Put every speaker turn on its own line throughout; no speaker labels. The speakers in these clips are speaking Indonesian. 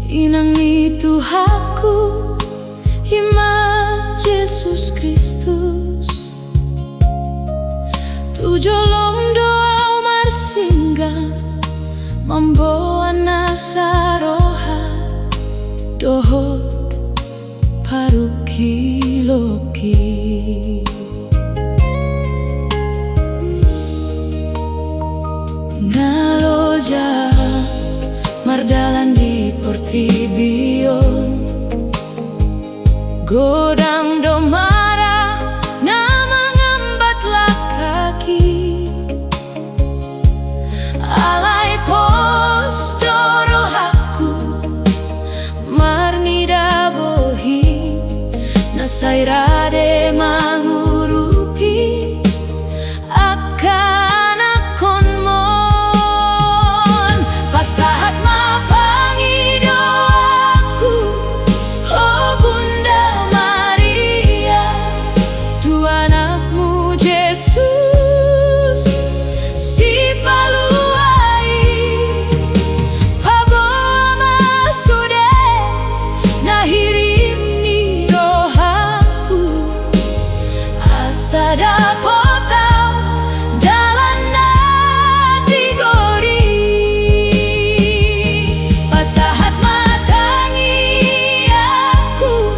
inang Tuhaku Ima Yesus Kristus Tujolom doa marsinga Mamboa nasaroha Dohot parukiloki Ngaloja mardalan di Portibion Godang domara nama ngambatlah kaki Alai pos dorohaku marnida bohi Nasairade mangurupi akan akonmon Pasahat mapangi doaku Oh Bunda Maria Tu anakmu Yesus si paluai Paboa masude nahirim ni rohaku Asada potau dalan natigori Pasahat matangi aku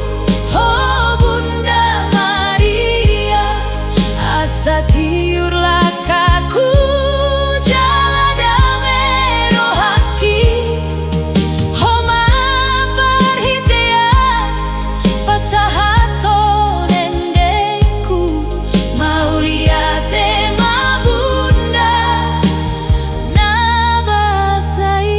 Oh Bunda Maria Asa tiur lakaku jalada merohaki Homa perhitian pasahaton endeku Mauliate mabunda nabasai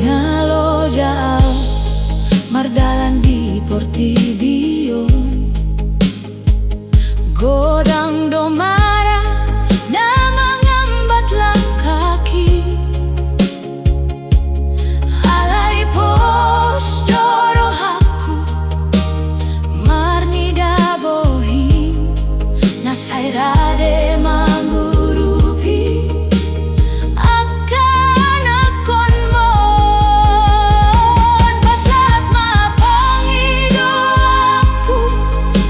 Ngaloja mardalan di Portibion Godang domara nama ngambatlah kaki Alai pos dorohaku marnida bohi Nasairade mangurupi akan akonmon Pasahat mapangi doaku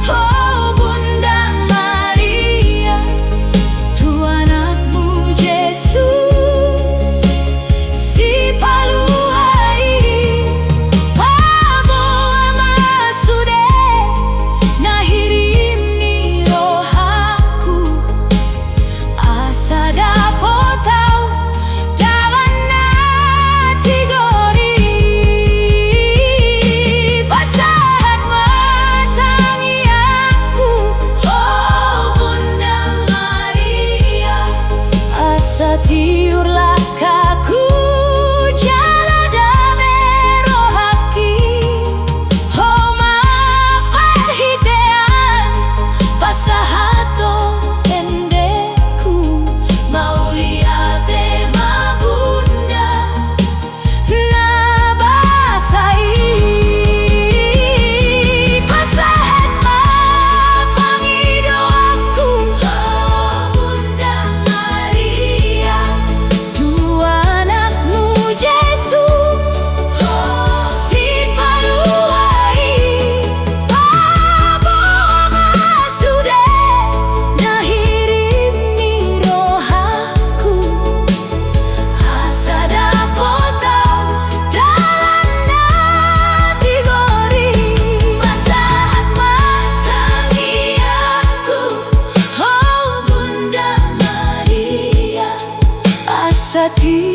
Oh Bunda Maria Tu anakmu Yesus si paluai Paboa masude nahirim ni rohaku Asada potau dalan natigori Pasahat matangi aku Oh Bunda Maria Asa tiur lakaku jalada merohaki Homa perhitian pasahaton endeku Mauliate mabunda nabasai Pasahat mapangi doaku Oh Bunda Maria Tu anakmu Yesus si paluai Paboa masude nahirim ni rohaku Asada potau dalan natigori Pasahat matangi aku Oh Bunda Maria Asa tiur